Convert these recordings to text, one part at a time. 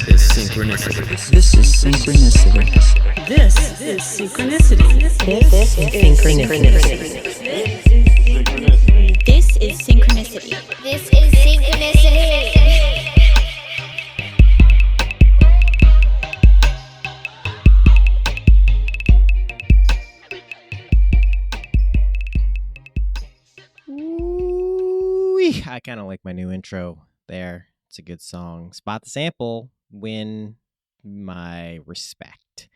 is synchronicity. This is synchronicity. This is synchronicity. This is synchronicity. This is synchronicity. This is synchronicity. Ooh, I kind of like my new intro there. It's a good song. Spot the Sample, win my respect.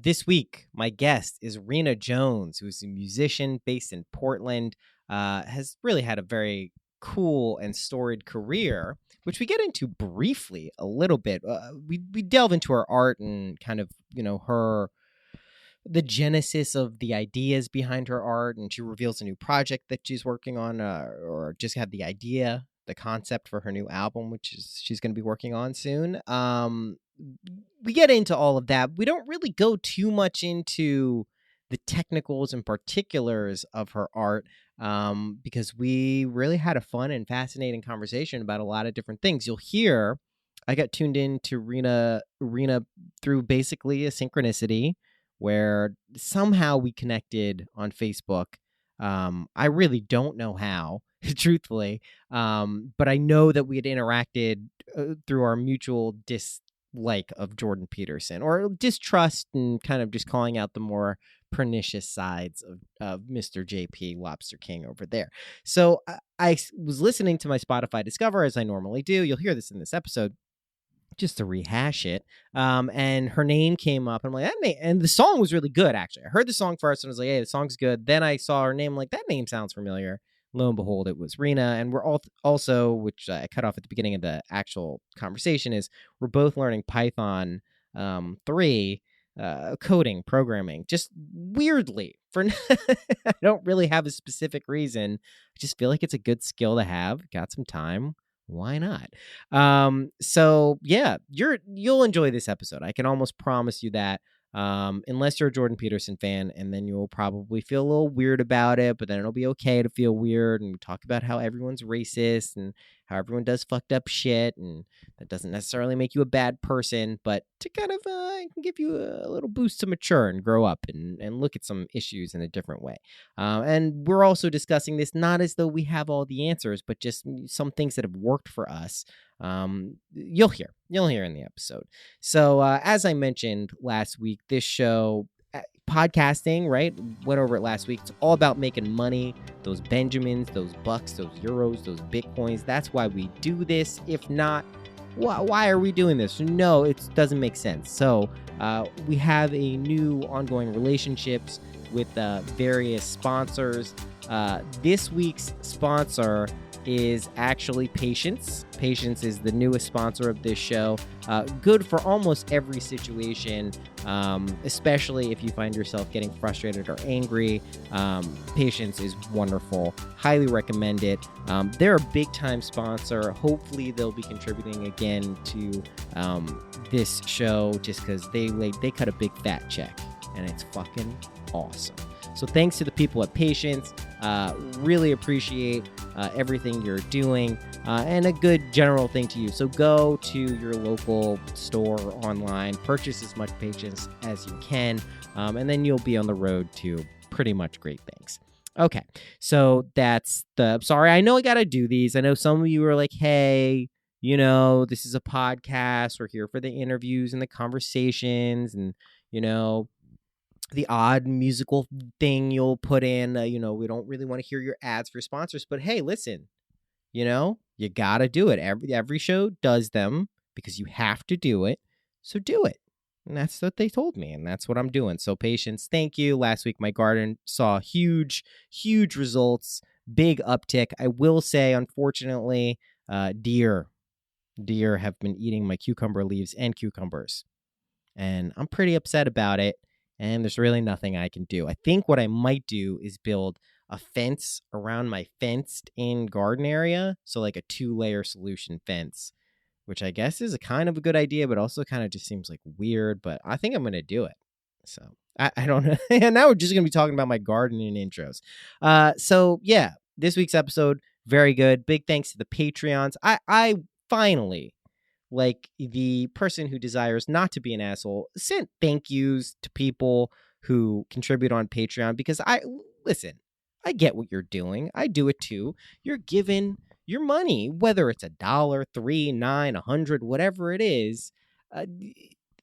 This week, my guest is Rena Jones, who's a musician based in Portland, has really had a very cool and storied career, which we get into briefly a little bit. We delve into her art and kind of, the genesis of the ideas behind her art, and she reveals a new project that she's working on, or just had the idea, the concept for her new album, which is she's going to be working on soon. We get into all of that. We don't really go too much into the technicals and particulars of her art, because we really had a fun and fascinating conversation about a lot of different things. You'll hear I got tuned in to Rena through basically a synchronicity where somehow we connected on Facebook. I really don't know how, truthfully, but I know that we had interacted through our mutual dislike of Jordan Peterson, or distrust, and kind of just calling out the more pernicious sides of Mr. JP Lobster King over there. So I was listening to my Spotify Discover, as I normally do. You'll hear this in this episode, just to rehash it. And her name came up, and I'm like, that name, and the song was really good, actually. I heard the song first and I was like, hey, the song's good. Then I saw her name, like, that name sounds familiar. Lo and behold, it was Rena. And we're all also, which I cut off at the beginning of the actual conversation, is we're both learning Python 3, coding, programming, just weirdly. I don't really have a specific reason. I just feel like it's a good skill to have. Got some time. Why not? So yeah, you'll enjoy this episode. I can almost promise you that. Unless you're a Jordan Peterson fan, and then you'll probably feel a little weird about it, but then it'll be okay to feel weird, and we talk about how everyone's racist and how everyone does fucked up shit, and that doesn't necessarily make you a bad person, but to kind of can give you a little boost to mature and grow up and look at some issues in a different way. And we're also discussing this not as though we have all the answers, but just some things that have worked for us. You'll hear in the episode. So as I mentioned last week, this show, podcasting, right, went over it last week. It's all about making money, those Benjamins, those bucks, those euros, those bitcoins. That's why we do this. If not, why are we doing this? No, it doesn't make sense. So we have a new ongoing relationships with various sponsors. This week's sponsor is actually Patience. Patience is the newest sponsor of this show. Good for almost every situation, especially if you find yourself getting frustrated or angry. Patience is wonderful. Highly recommend it. They're a big time sponsor. Hopefully they'll be contributing again to this show, just because they cut a big fat check, and it's fucking awesome. So thanks to the people at Patience. Really appreciate everything you're doing, and a good general thing to you. So go to your local store or online, purchase as much Patience as you can, and then you'll be on the road to pretty much great things. Okay, so that's sorry, I know I gotta do these. I know some of you are like, hey, this is a podcast. We're here for the interviews and the conversations, and the odd musical thing you'll put in. We don't really want to hear your ads for sponsors, but hey, listen, you gotta do it. Every show does them because you have to do it. So do it. And that's what they told me, and that's what I'm doing. So Patience, thank you. Last week, my garden saw huge results, big uptick. I will say, unfortunately, deer have been eating my cucumber leaves and cucumbers, and I'm pretty upset about it. And there's really nothing I can do. I think what I might do is build a fence around my fenced-in garden area. So like a 2-layer solution fence, which I guess is a kind of a good idea, but also kind of just seems like weird. But I think I'm going to do it. So I don't know. And now we're just going to be talking about my garden in intros. So yeah, this week's episode, very good. Big thanks to the Patreons. I finally like the person who desires not to be an asshole, sent thank yous to people who contribute on Patreon, because listen, I get what you're doing. I do it too. You're giving your money, whether it's $1, $3, $9, $100, whatever it is.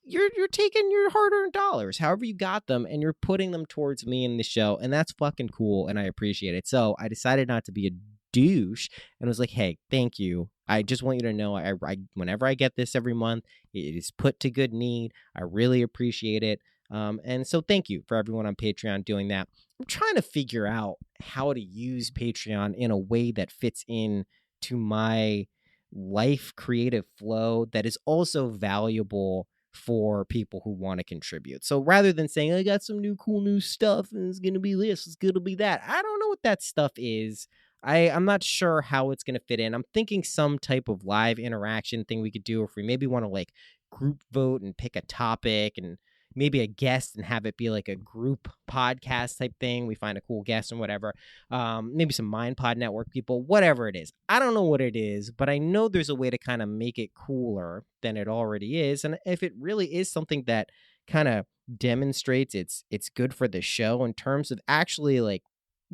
You're taking your hard-earned dollars, however you got them, and you're putting them towards me in the show, and that's fucking cool, and I appreciate it. So I decided not to be a douche and was like, hey, thank you. I just want you to know, I whenever I get this every month, it is put to good need. I really appreciate it. And so thank you for everyone on Patreon doing that. I'm trying to figure out how to use Patreon in a way that fits in to my life creative flow that is also valuable for people who want to contribute. So rather than saying, I got some cool new stuff and it's going to be this, it's going to be that, I don't know what that stuff is. I'm not sure how it's going to fit in. I'm thinking some type of live interaction thing we could do if we maybe want to like group vote and pick a topic and maybe a guest and have it be like a group podcast type thing. We find a cool guest and whatever. Maybe some MindPod Network people, whatever it is. I don't know what it is, but I know there's a way to kind of make it cooler than it already is. And if it really is something that kind of demonstrates it's good for the show in terms of actually like,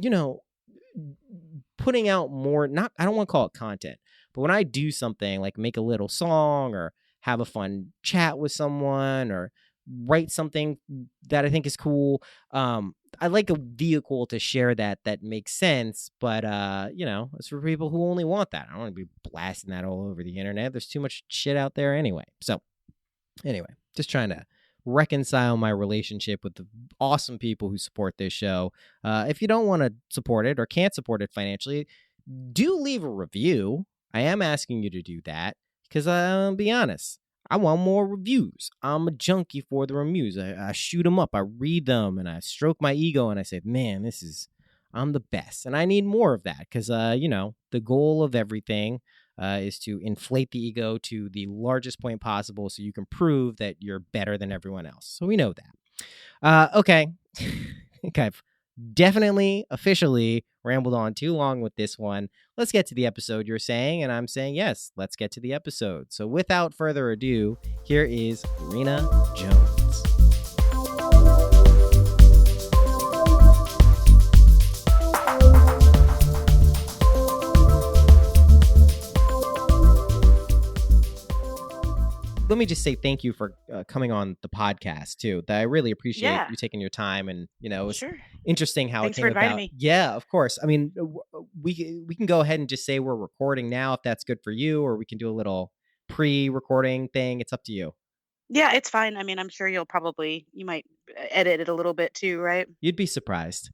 you know, putting out more, not, I don't want to call it content, but when I do something like make a little song or have a fun chat with someone or write something that I think is cool, I like a vehicle to share that makes sense, but you know, it's for people who only want that. I don't want to be blasting that all over the internet. There's too much shit out there anyway. So anyway, just trying to reconcile my relationship with the awesome people who support this show. If you don't want to support it or can't support it financially, do leave a review. I am asking you to do that because I'll be honest, I want more reviews. I'm a junkie for the reviews. I shoot them up, I read them, and I stroke my ego, and I say, man, I'm the best. And I need more of that because, you know, the goal of everything is to inflate the ego to the largest point possible so you can prove that you're better than everyone else. So we know that. Okay. I think I've definitely officially rambled on too long with this one. Let's get to the episode, you're saying, and I'm saying yes, let's get to the episode. So without further ado, here is Rena Jones. Let me just say thank you for coming on the podcast too. That I really appreciate you taking your time, and you know, it's interesting how Thanks it came for inviting about. Me. Yeah, of course. I mean, we can go ahead and just say we're recording now if that's good for you, or we can do a little pre-recording thing. It's up to you. Yeah, it's fine. I mean, I'm sure you might edit it a little bit too, right? You'd be surprised.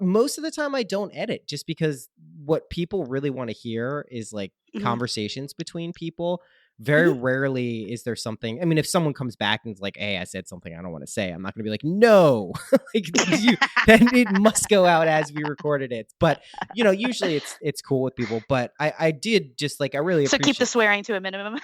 Most of the time I don't edit just because what people really want to hear is like conversations between people. Very rarely is there something. I mean, if someone comes back and is like, hey, I said something I don't want to say, I'm not going to be like, no, like then it must go out as we recorded it. But, you know, usually it's cool with people. But I did just like, I really appreciate. So keep the swearing to a minimum.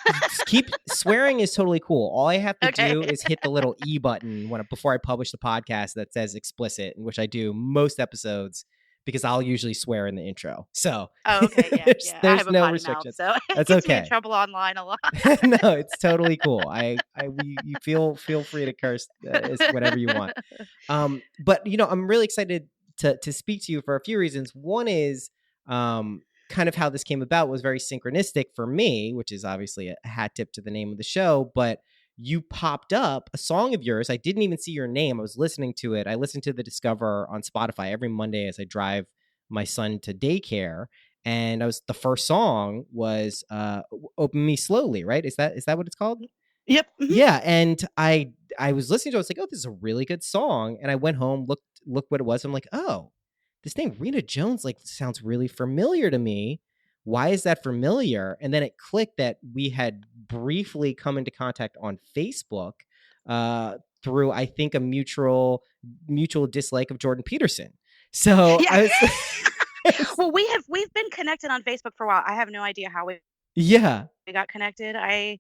Keep swearing is totally cool. All I have to do is hit the little E button before I publish the podcast that says explicit, in which I do most episodes, because I'll usually swear in the intro. So okay, yeah, there's I have no a restrictions. Mouth, so that's it gets okay. me in trouble online a lot. No, it's totally cool. You feel free to curse whatever you want. But you know, I'm really excited to speak to you for a few reasons. One is kind of how this came about was very synchronistic for me, which is obviously a hat tip to the name of the show, but you popped up a song of yours. I didn't even see your name. I was listening to it. I listen to the Discover on Spotify every Monday as I drive my son to daycare. And the first song was Open Me Slowly, right? Is that what it's called? Yep. Yeah. And I was listening to it. I was like, oh, this is a really good song. And I went home, looked what it was. I'm like, oh, this name Rena Jones like sounds really familiar to me. Why is that familiar? And then it clicked that we had briefly come into contact on Facebook through, I think, a mutual dislike of Jordan Peterson. So yeah. I was well, we've been connected on Facebook for a while. I have no idea how we got connected. I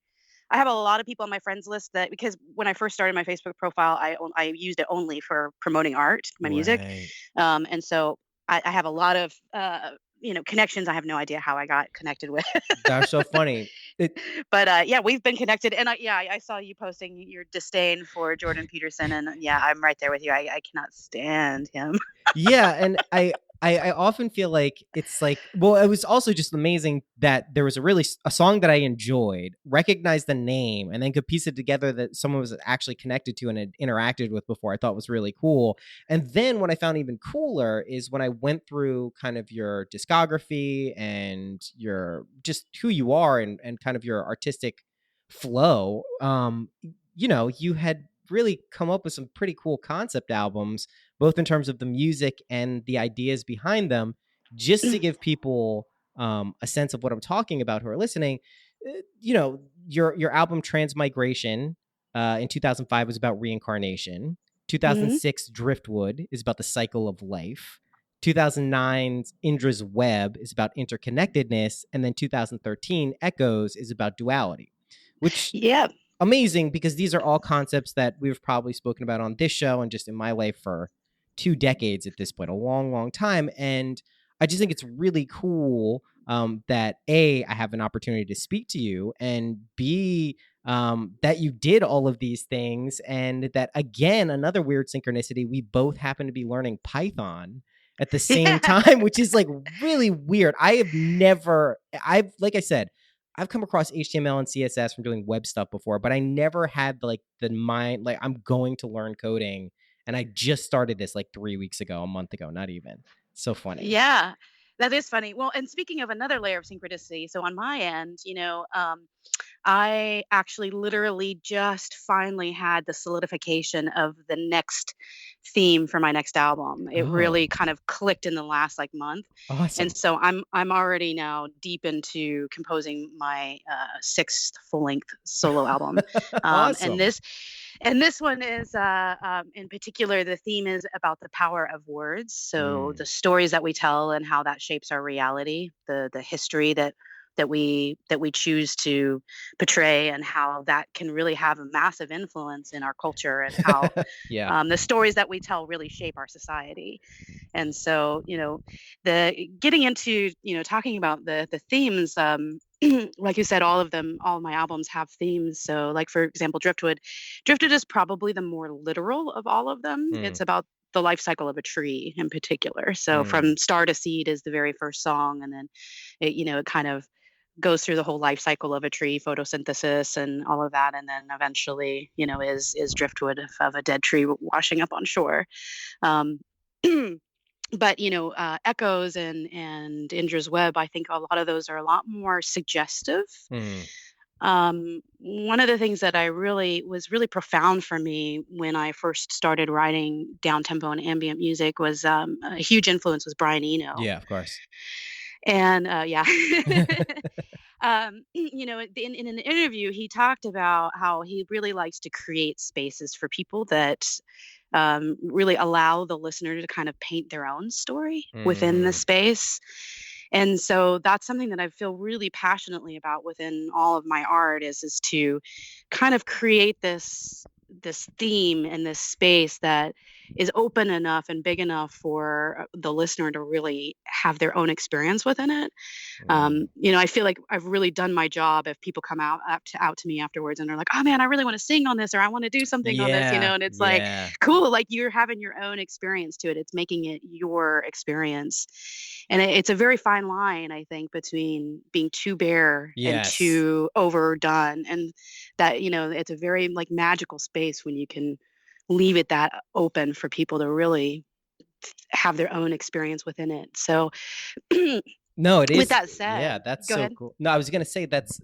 have a lot of people on my friends list that, because when I first started my Facebook profile, I used it only for promoting art, my music. And so I have a lot of connections I have no idea how I got connected with. That's so funny. But yeah, we've been connected, and I saw you posting your disdain for Jordan Peterson, and yeah, I'm right there with you. I cannot stand him. Yeah, and I often feel like it's like, well, it was also just amazing that there was a song that I enjoyed, recognized the name, and then could piece it together that someone was actually connected to and had interacted with before. I thought was really cool. And then what I found even cooler is when I went through kind of your discography and your just who you are and kind of your artistic flow. You had really come up with some pretty cool concept albums, both in terms of the music and the ideas behind them, just to give people a sense of what I'm talking about who are listening. Your album Transmigration in 2005 was about reincarnation. Hmm. 2006 Driftwood is about the cycle of life. 2009's Indra's Web is about interconnectedness, and then 2013 Echoes is about duality, which Yeah. amazing because these are all concepts that we've probably spoken about on this show and just in my life for 2 decades at this point, a long, long time. And I just think it's really cool that A, I have an opportunity to speak to you, and B, that you did all of these things. And that, again, another weird synchronicity, we both happen to be learning Python at the same Yeah. time, which is like really weird. Like I said, I've come across HTML and CSS from doing web stuff before, but I never had the mind, like I'm going to learn coding. And I just started this like 3 weeks ago, a month ago, not even. So funny. Yeah, that is funny. Well, and speaking of another layer of synchronicity, so on my end, I actually literally just finally had the solidification of the next theme for my next album. It really Oh, kind of clicked in the last like month. And awesome. so I'm already now deep into composing my sixth full-length solo album. Um, and Awesome. this and this one is, in particular, the theme is about the power of words. So the Mm. stories that we tell and how that shapes our reality, the history that we choose to portray, and how that can really have a massive influence in our culture, and how Yeah. the stories that we tell really shape our society. And so, the getting into, talking about the themes, like you said, all of my albums have themes. So, like for example, Driftwood is probably the more literal of all of them. Mm. It's about the life cycle of a tree in particular. So, Mm. from star to seed is the very first song, and then it kind of goes through the whole life cycle of a tree, photosynthesis and all of that, and then eventually, is driftwood of a dead tree washing up on shore. Um, but echoes and Indra's Web, I think a lot of those are a lot more suggestive. Mm. One of the things that I really was really profound for me when I first started writing down tempo and ambient music was, a huge influence was Brian Eno. Yeah, of course. And yeah. In an interview, he talked about how he really likes to create spaces for people that really allow the listener to kind of paint their own story within the Mm. space. And so that's something that I feel really passionately about within all of my art is to kind of create this theme and this space that is open enough and big enough for the listener to really have their own experience within it. Mm. I feel like I've really done my job if people come out to me afterwards and they're like, "Oh man, I really want to sing on this, or I want to do something on this," Yeah. and it's like, Yeah. cool, like you're having your own experience to it. It's making it your experience. And it's a very fine line, I think, between being too bare and Yes. too overdone. And that, it's a very like magical space when you can leave it that open for people to really have their own experience within it. So No, it with is. that Yeah, said, that's go so ahead. cool. No, I was gonna say that's.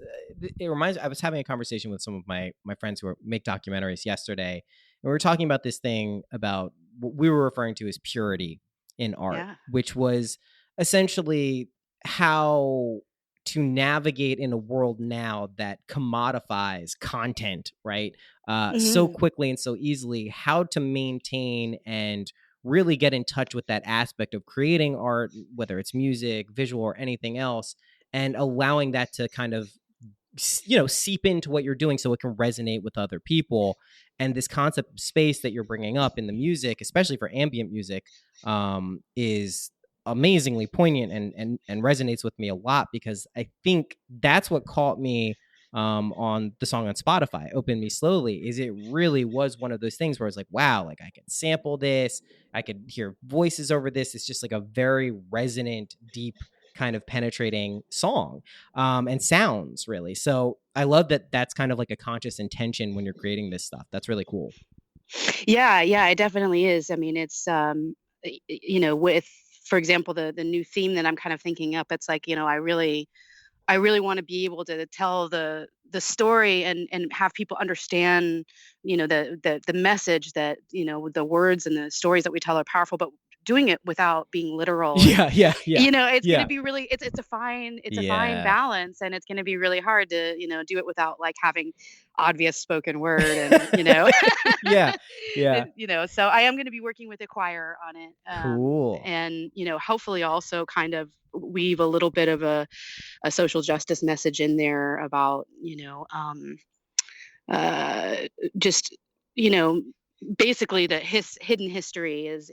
It reminds. I was having a conversation with some of my friends who make documentaries yesterday, and we were talking about this thing about what we were referring to as purity in art, Yeah. which was essentially how to navigate in a world now that commodifies content, right? So Mhm. quickly and so easily. How to maintain and really get in touch with that aspect of creating art, whether it's music, visual, or anything else, and allowing that to kind of seep into what you're doing so it can resonate with other people. And this concept of space that you're bringing up in the music, especially for ambient music, is amazingly poignant and resonates with me a lot, because I think that's what caught me on the song on Spotify, Open Me Slowly, is it really was one of those things where it's like, wow, like I could sample this, I could hear voices over this. It's just like a very resonant, deep, kind of penetrating song, and sounds really. So I love that that's kind of like a conscious intention when you're creating this stuff. That's really cool. Yeah, yeah, it definitely is. I mean, it's with, for example, the new theme that I'm kind of thinking up, it's like, I really want to be able to tell the story and have people understand, the message that, the words and the stories that we tell are powerful, but doing it without being literal. And it's going to Yeah. be really, it's a fine Yeah. balance, and it's going to be really hard to, do it without like having obvious spoken word and. Yeah. Yeah. So I am going to be working with a choir on it, Cool. and hopefully also kind of weave a little bit of a social justice message in there about uh, just you know basically that his hidden history is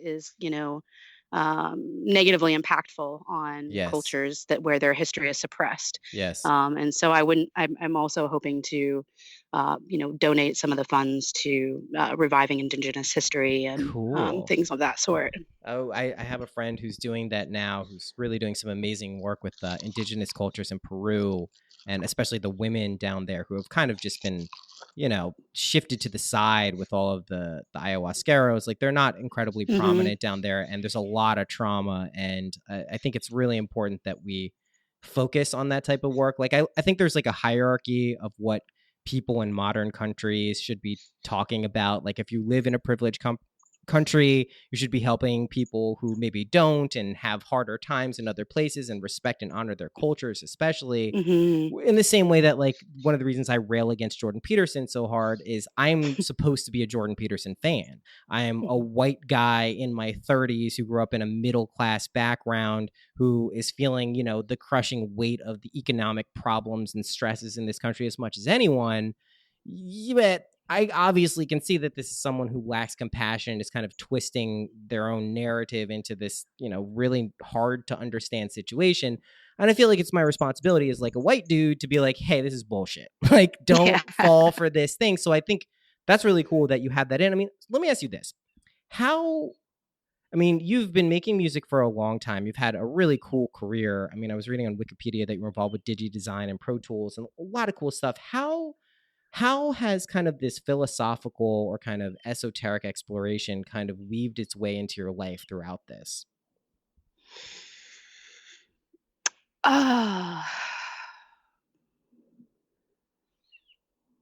negatively impactful on Yes. cultures that where their history is suppressed. Yes. And so I wouldn't. I'm also hoping to, donate some of the funds to reviving Indigenous history and Cool. things of that sort. Oh, I have a friend who's doing that now, who's really doing some amazing work with indigenous cultures in Peru, and especially the women down there who have kind of just been, shifted to the side with all of the ayahuasqueros. Like they're not incredibly Hmm. prominent down there, and there's a lot of trauma. And I think it's really important that we focus on that type of work. Like I think there's like a hierarchy of what people in modern countries should be talking about. Like if you live in a privileged country, you should be helping people who maybe don't and have harder times in other places, and respect and honor their cultures, especially Hmm. in the same way that, like, one of the reasons I rail against Jordan Peterson so hard is I'm supposed to be a Jordan Peterson fan. I am a white guy in my 30s who grew up in a middle class background, who is feeling, the crushing weight of the economic problems and stresses in this country as much as anyone. But I obviously can see that this is someone who lacks compassion, is kind of twisting their own narrative into this, really hard to understand situation. And I feel like it's my responsibility as like a white dude to be like, hey, this is bullshit. Like, Yeah. don't fall for this thing. So I think that's really cool that you have that in. I mean, let me ask you this. How, I mean, you've been making music for a long time. You've had a really cool career. I mean, I was reading on Wikipedia that you were involved with Digi Design and Pro Tools and a lot of cool stuff. How has kind of this philosophical or kind of esoteric exploration kind of weaved its way into your life throughout this? Ah,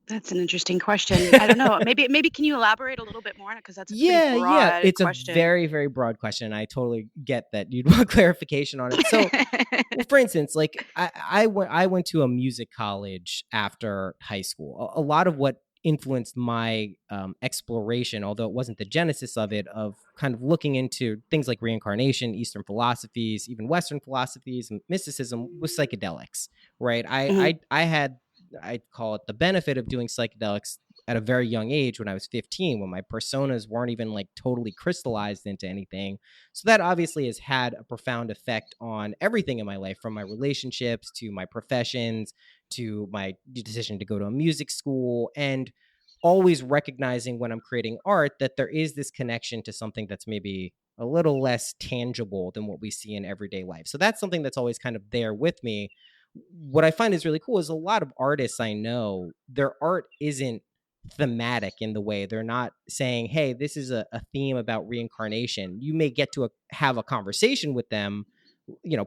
that's an interesting question. I don't know. Maybe can you elaborate a little bit more on it, because that's a pretty Yeah. broad It's a question. very, very broad question. I totally get that you'd want clarification on it. So, well, for instance, like I went to a music college after high school. A lot of what influenced my exploration, although it wasn't the genesis of it, of kind of looking into things like reincarnation, Eastern philosophies, even Western philosophies, and mysticism, was psychedelics. Right? Mhm. I had, I call it, the benefit of doing psychedelics at a very young age when I was 15, when my personas weren't even like totally crystallized into anything. So that obviously has had a profound effect on everything in my life, from my relationships to my professions to my decision to go to a music school, and always recognizing when I'm creating art that there is this connection to something that's maybe a little less tangible than what we see in everyday life. So that's something that's always kind of there with me. What I find is really cool is a lot of artists I know, their art isn't thematic in the way they're not saying, hey, this is a theme about reincarnation. You may get to have a conversation with them,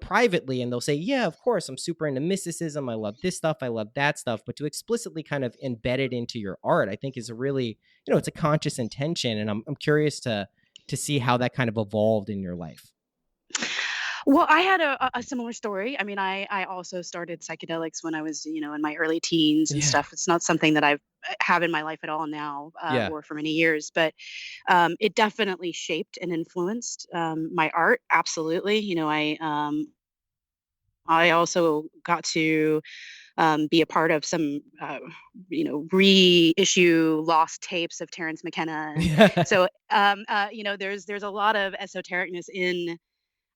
privately, and they'll say, yeah, of course, I'm super into mysticism, I love this stuff, I love that stuff. But to explicitly kind of embed it into your art, I think is a really, it's a conscious intention. And I'm curious to see how that kind of evolved in your life. Well, I had a similar story. I mean, I also started psychedelics when I was, in my early teens and Yeah. stuff. It's not something that I've have in my life at all now, Yeah. or for many years, but it definitely shaped and influenced my art. Absolutely. I also got to be a part of some, reissue lost tapes of Terrence McKenna, and Yeah. so there's a lot of esotericness in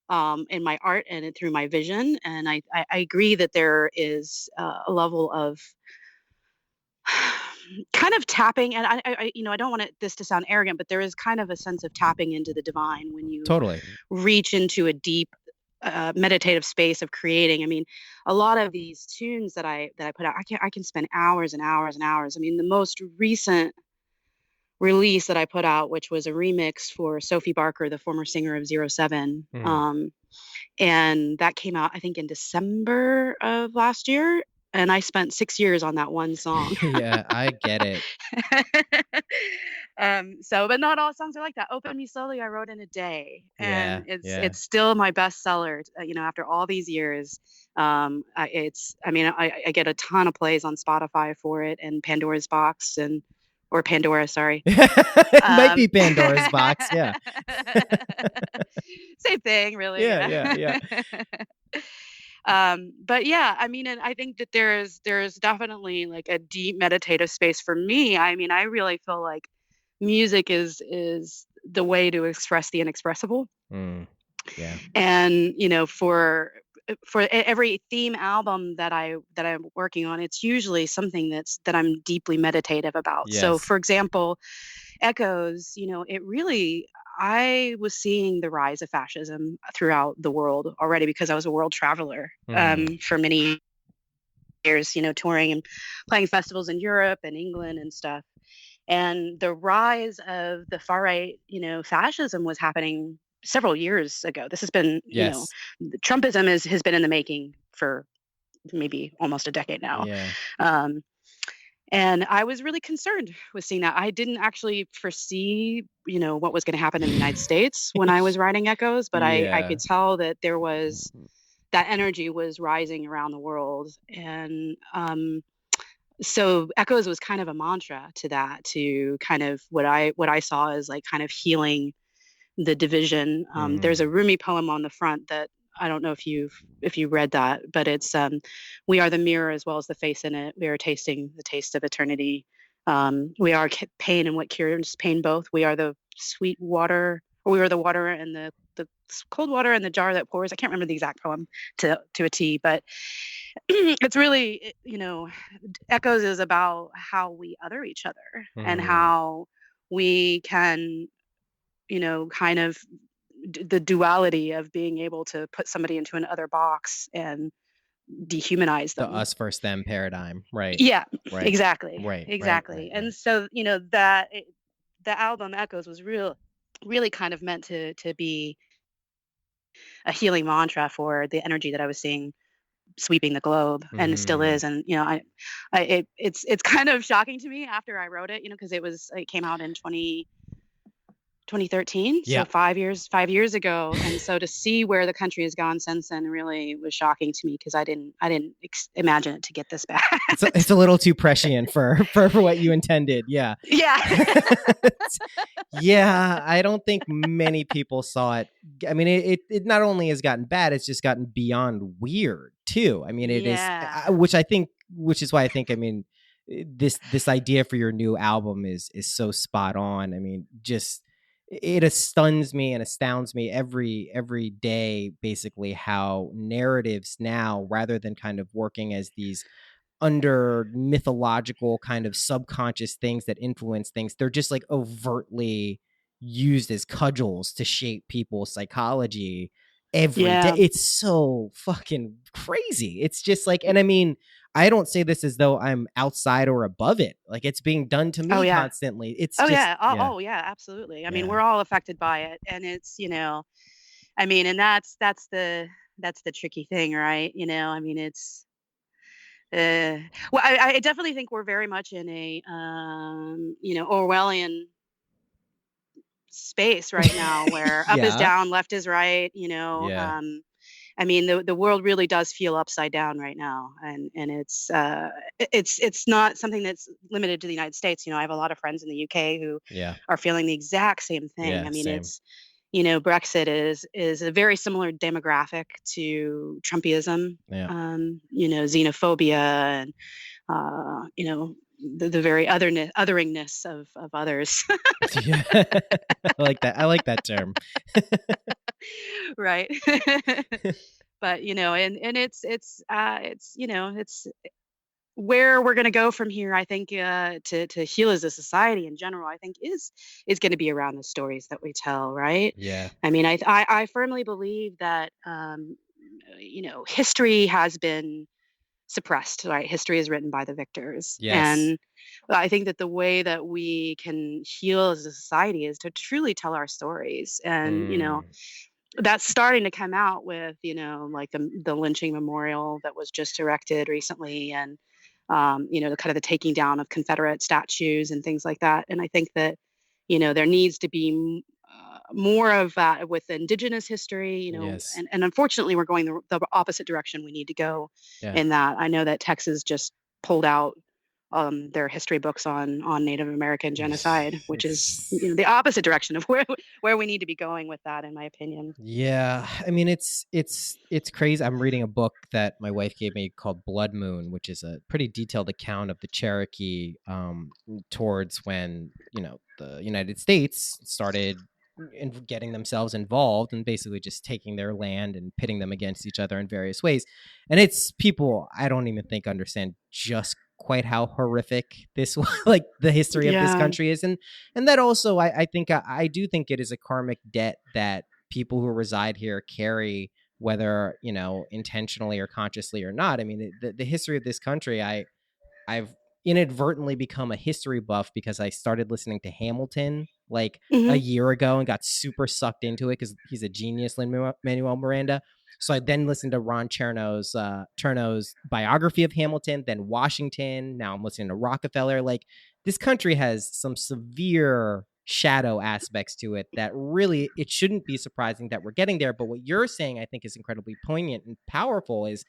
my art and through my vision. And I agree that there is a level of kind of tapping, and I don't want this to sound arrogant, but there is kind of a sense of tapping into the divine when you Totally. reach into a deep meditative space of creating. I mean, a lot of these tunes that I put out, I can spend hours and hours and hours. I mean, the most recent release that I put out, which was a remix for Sophie Barker, the former singer of 07. And that came out, I think, in December of last year. And I spent 6 years on that one song. Yeah, I get it. But not all songs are like that. Open Me Slowly, I wrote in a day, and Yeah. it's still my bestseller. After all these years, I get a ton of plays on Spotify for it, and Pandora's Box, or Pandora, sorry. It might be Pandora's Box, yeah. Same thing, really. Yeah. But yeah, I mean, and I think that there's definitely like a deep meditative space for me. I mean, I really feel like music is the way to express the inexpressible. Yeah. And for every theme album that I'm working on, it's usually something that I'm deeply meditative about. Yes. So for example, Echoes, it really, I was seeing the rise of fascism throughout the world already, because I was a world traveler for many years, touring and playing festivals in Europe and England and stuff. And the rise of the far right, fascism was happening several years ago. This has been, Trumpism has been in the making for maybe almost a decade now. Yeah. And I was really concerned with seeing that. I didn't actually foresee, what was going to happen in the United States when I was writing Echoes, but I could tell that there was, that energy was rising around the world. And so Echoes was kind of a mantra to that, to kind of what I saw as like kind of healing the division. There's a Rumi poem on the front that, I don't know if you read that, but it's we are the mirror as well as the face in it. We are tasting the taste of eternity. We are pain and what cures pain both. We are the sweet water, or we are the water and the cold water in the jar that pours. I can't remember the exact poem to a T, but it's really, Echoes is about how we other each other and how we can, kind of the duality of being able to put somebody into an other box and dehumanize them. The us versus them paradigm, right? Yeah, right. Exactly. Right. Exactly. Right. And so, the album Echoes was really kind of meant to be a healing mantra for the energy that I was seeing sweeping the globe, and it still is. And it's kind of shocking to me after I wrote it, because it came out in 2013, so 5 years ago. And so to see where the country has gone since then really was shocking to me, because I didn't imagine it to get this bad. It's a little too prescient for what you intended. Yeah. Yeah, I don't think many people saw it. I mean, it not only has gotten bad, it's just gotten beyond weird too. I mean, it is, which is why I think, I mean, this idea for your new album is so spot on. I mean, just, it stuns me and astounds me every day, basically, how narratives now, rather than kind of working as these under mythological kind of subconscious things that influence things, they're just like overtly used as cudgels to shape people's psychology every day. It's so fucking crazy. It's just like, and I mean, I don't say this as though I'm outside or above it. Like, it's being done to me constantly. It's absolutely. I mean, we're all affected by it, and it's, I mean, and that's the tricky thing, right? I mean, it's well, I definitely think we're very much in a Orwellian space right now, where up is down, left is right. I mean, the world really does feel upside down right now, and it's not something that's limited to the United States. I have a lot of friends in the UK who are feeling the exact same thing. I mean, same. it's, Brexit is a very similar demographic to Trumpism. Xenophobia, and the very otheringness of others. I like that term. Right. But and it's where we're going to go from here, I think, to heal as a society in general, I think is going to be around the stories that we tell, right? Yeah. I mean, I firmly believe that history has been suppressed, right? History is written by the victors, Yes. and I think that the way that we can heal as a society is to truly tell our stories, and Mm. that's starting to come out with, like the lynching memorial that was just erected recently, and the kind of the taking down of Confederate statues and things like that. And I think that, there needs to be more of that with Indigenous history, Yes. and unfortunately, we're going the opposite direction we need to go Yeah. in that. I know that Texas just pulled out their history books on Native American genocide, which is the opposite direction of where we need to be going with that, in my opinion. Yeah, I mean it's crazy. I'm reading a book that my wife gave me called Blood Moon, which is a pretty detailed account of the Cherokee towards when, the United States started getting themselves involved and basically just taking their land and pitting them against each other in various ways. And it's people I don't even think understand just quite how horrific this like the history of this Yeah. country is. And that also I think I do think it is a karmic debt that people who reside here carry, whether intentionally or consciously or not. I mean, the history of this country, I've inadvertently become a history buff because I started listening to Hamilton like a Hmm. year ago and got super sucked into it because he's a genius, Lin-Manuel Miranda. So I then listened to Ron Cherno's biography of Hamilton, then Washington. Now I'm listening to Rockefeller. Like, this country has some severe shadow aspects to it that really it shouldn't be surprising that we're getting there. But what you're saying, I think, is incredibly poignant and powerful. Is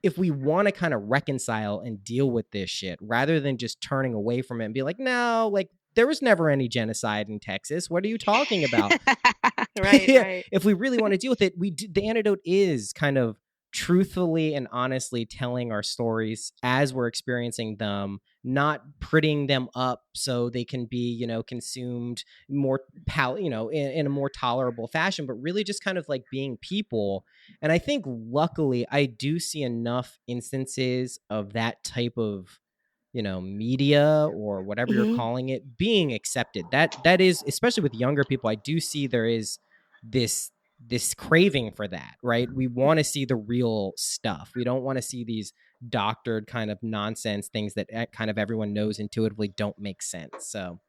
if we want to kind of reconcile and deal with this shit rather than just turning away from it and be like, no, like there was never any genocide in Texas. What are you talking about? Right, right. If we really want to deal with it, the antidote is kind of truthfully and honestly telling our stories as we're experiencing them, not prettying them up so they can be, consumed more, in a more tolerable fashion, but really just kind of like being people. And I think luckily I do see enough instances of that type of media or whatever you're Hmm. calling it being accepted. That is, especially with younger people, I do see there is this craving for that, right? We want to see the real stuff. We don't want to see these doctored kind of nonsense things that kind of everyone knows intuitively don't make sense. So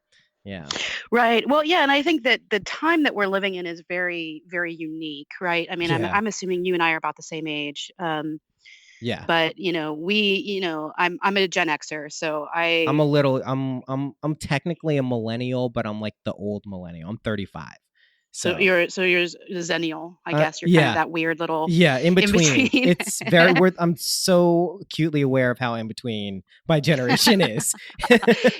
yeah. Right. Well, yeah, and I think that the time that we're living in is very, very unique, right? I mean, Yeah. I'm assuming you and I are about the same age. Yeah. But I'm a Gen Xer, so I'm I a little I'm technically a millennial, but I'm like the old millennial. I'm 35. so So you're a Zennial, I guess. You're kind of yeah. that weird little Yeah, in in between. between. It's very worth. I'm so acutely aware of how in between my generation is.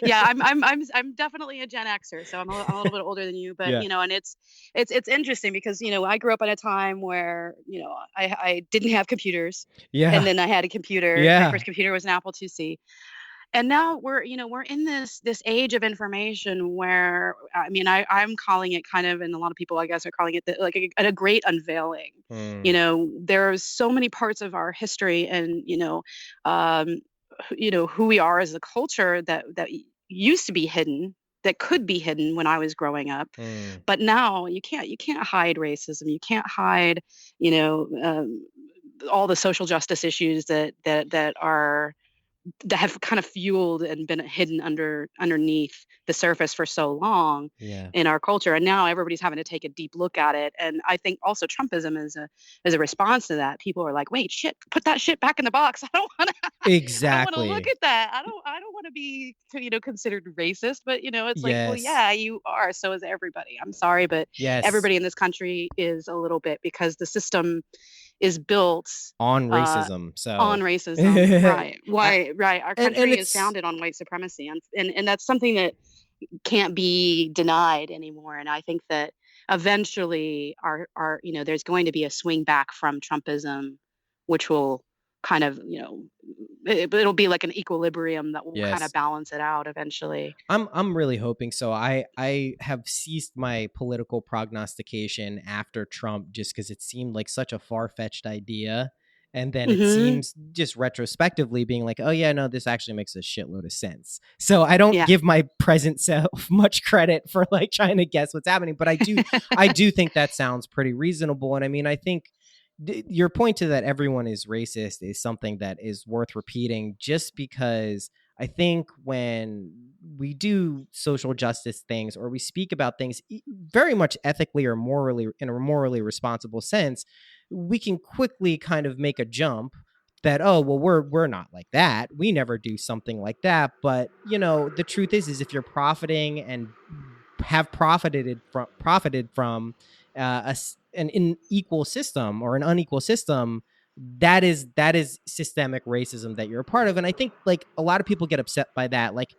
Yeah, I'm definitely a Gen Xer, so I'm a little bit older than you, but Yeah. and it's interesting because I grew up at a time where I didn't have computers, and Yeah. then I had a computer. My Yeah. first computer was an Apple IIc. And now we're in this age of information where, I mean, I'm calling it kind of, and a lot of people I guess are calling it like a great unveiling. Mm, There's so many parts of our history, and um, who we are as a culture that used to be hidden, that could be hidden when I was growing up, mm. but now you can't hide racism, you can't hide you know um, all the social justice issues that have kind of fueled and been hidden underneath the surface for so long Yeah. in our culture, and now everybody's having to take a deep look at it. And I think also Trumpism is a response to that. People are like, wait, shit, put that shit back in the box. I don't want to look Exactly. at that. I don't want to be considered racist, but it's like, well, Yes. yeah, you are, so is everybody. I'm sorry, but Yes. everybody in this country is a little bit, because the system is built On uh racism. on So racism, right? I, Right. Our and country is it's founded on white supremacy, and that's something that can't be denied anymore. And I think that eventually our there's going to be a swing back from Trumpism, which will kind of it'll be like an equilibrium that will kind of yes. balance it out eventually. I'm really hoping so. I have ceased my political prognostication after Trump just because it seemed like such a far-fetched idea. And then it Mhm. seems just retrospectively being like, oh yeah, no, this actually makes a shitload of sense. So I don't Yeah. give my present self much credit for like trying to guess what's happening, but I do think that sounds pretty reasonable. And I mean, I think your point to that everyone is racist is something that is worth repeating, just because I think when we do social justice things or we speak about things very much ethically or morally in a morally responsible sense, we can quickly kind of make a jump that, oh well, we're not like that, we never do something like that. But the truth is if you're profiting and have profited from an unequal system or an unequal system, that is systemic racism that you're a part of. And I think like a lot of people get upset by that. Like,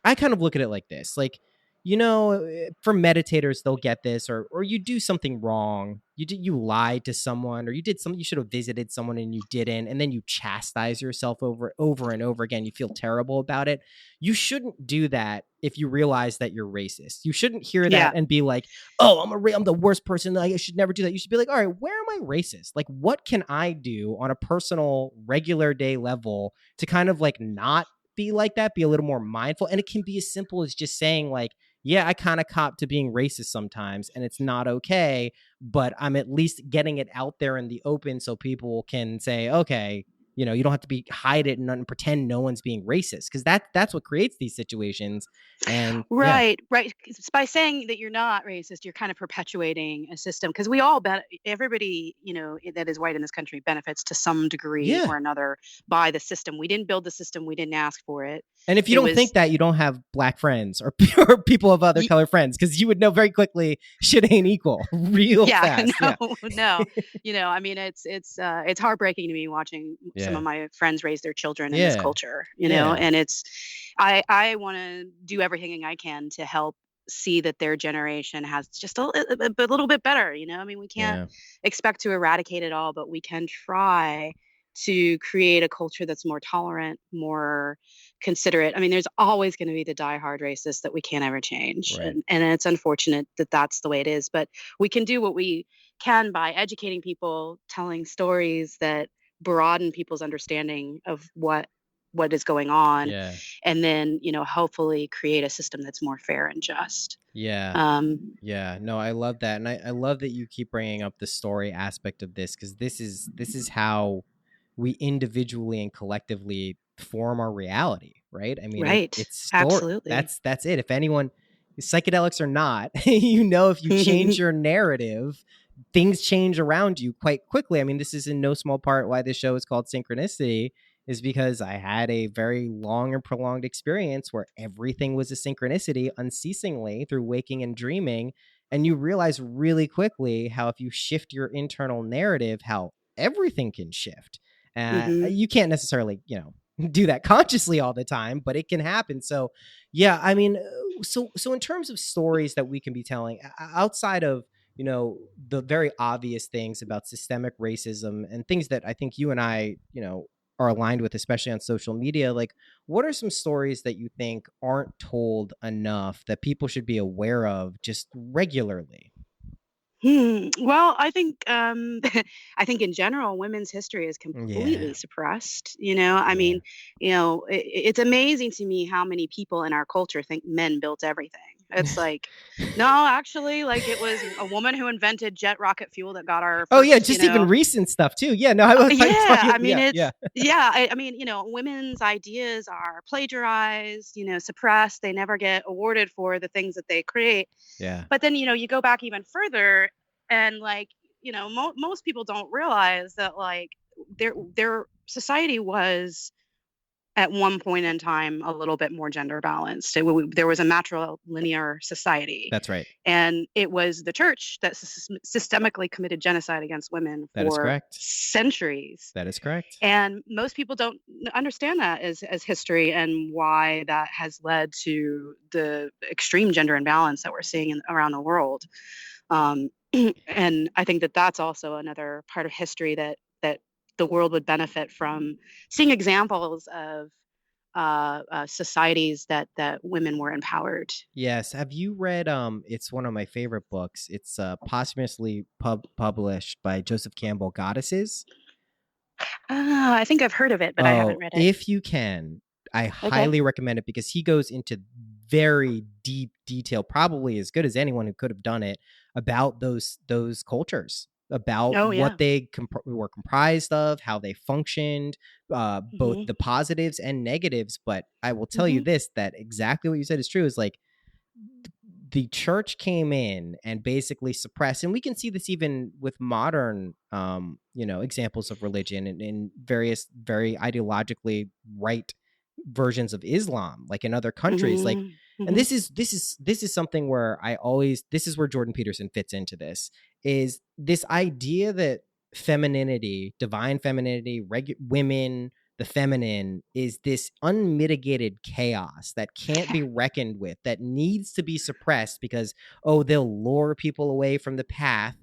I kind of look at it like this, like, for meditators, they'll get this, or you do something wrong, you lied to someone, or you should have visited someone and you didn't, and then you chastise yourself over and over again, you feel terrible about it. You shouldn't do that if you realize that you're racist. You shouldn't hear that Yeah. and be like, oh, I'm the worst person, I should never do that. You should be like, all right, where am I racist? Like, what can I do on a personal regular day level to kind of like not be like that, be a little more mindful? And it can be as simple as just saying like, yeah, I kind of cop to being racist sometimes and it's not okay, but I'm at least getting it out there in the open so people can say, okay, you don't have to hide it and pretend no one's being racist, because that's what creates these situations. And yeah, Right, right. 'Cause by saying that you're not racist, you're kind of perpetuating a system, because everybody, that is white in this country benefits to some degree yeah. or another by the system. We didn't build the system, we didn't ask for it. And if you It don't think was that, you don't have black friends or, or people of other y- color friends, because you would know very quickly shit ain't equal real yeah, fast. Yeah. no. I mean, it's heartbreaking to me watching some Yeah. of my friends raise their children in this Yeah. culture, Yeah. and I want to do everything I can to help see that their generation has just a little bit better. I mean, we can't Yeah. expect to eradicate it all, but we can try to create a culture that's more tolerant, more considerate. I mean, there's always going to be the diehard racist that we can't ever change, Right. and it's unfortunate that that's the way it is. But we can do what we can by educating people, telling stories that broaden people's understanding of what is going on, Yeah. and then hopefully create a system that's more fair and just. Yeah. Yeah, no, I love that, and I love that you keep bringing up the story aspect of this, because this is how we individually and collectively form our reality, right? I mean, Right, it's story. absolutely. That's it. If anyone, psychedelics or not, if you change your narrative, things change around you quite quickly. I mean, this is in no small part why this show is called Synchronicity, is because I had a very long and prolonged experience where everything was a synchronicity unceasingly through waking and dreaming. And you realize really quickly how if you shift your internal narrative, how everything can shift. Hmm. You can't necessarily, do that consciously all the time, but it can happen. So, yeah, I mean, so in terms of stories that we can be telling outside of, the very obvious things about systemic racism and things that I think you and I, are aligned with, especially on social media, like, what are some stories that you think aren't told enough that people should be aware of just regularly? Well, I think I think in general, women's history is Yeah. completely suppressed. I Yeah. mean, it's amazing to me how many people in our culture think men built everything. It's like, no, actually, like it was a woman who invented jet rocket fuel that got our Oh yeah, first, just even recent stuff too. Yeah, no, I thought you were yeah, talking. I mean, Yeah, yeah, I mean, women's ideas are plagiarized, suppressed. They never get awarded for the things that they create. yeah. But then, you go back even further, and like, most people don't realize that like their society was at one point in time a little bit more gender balanced. There was a matrilinear society, That's right. and it was the church that systemically committed genocide against women That is for correct. centuries. That is correct. And most people don't understand that as history, and why that has led to the extreme gender imbalance that we're seeing around the world. Um, and I think that that's also another part of history that the world would benefit from seeing examples of societies that women were empowered. Yes. Have you read? It's one of my favorite books. It's posthumously published by Joseph Campbell. Goddesses. I think I've heard of it, but I haven't Oh, read it. if you can, I Okay. highly recommend it because he goes into very deep detail, probably as good as anyone who could have done it, about those cultures, about Oh, yeah. what they were comprised of, how they functioned, both Mhm. the positives and negatives. But I will tell you Mhm. this: that exactly what you said is true. Is like the church came in and basically suppressed, and we can see this even with modern examples of religion and in various very ideologically right versions of Islam, like in other countries. Like, Mhm. and Mhm. this is something where this is where Jordan Peterson fits into this, is this idea that femininity, divine femininity, women, the feminine, is this unmitigated chaos that can't be reckoned with, that needs to be suppressed because, oh, they'll lure people away from the path,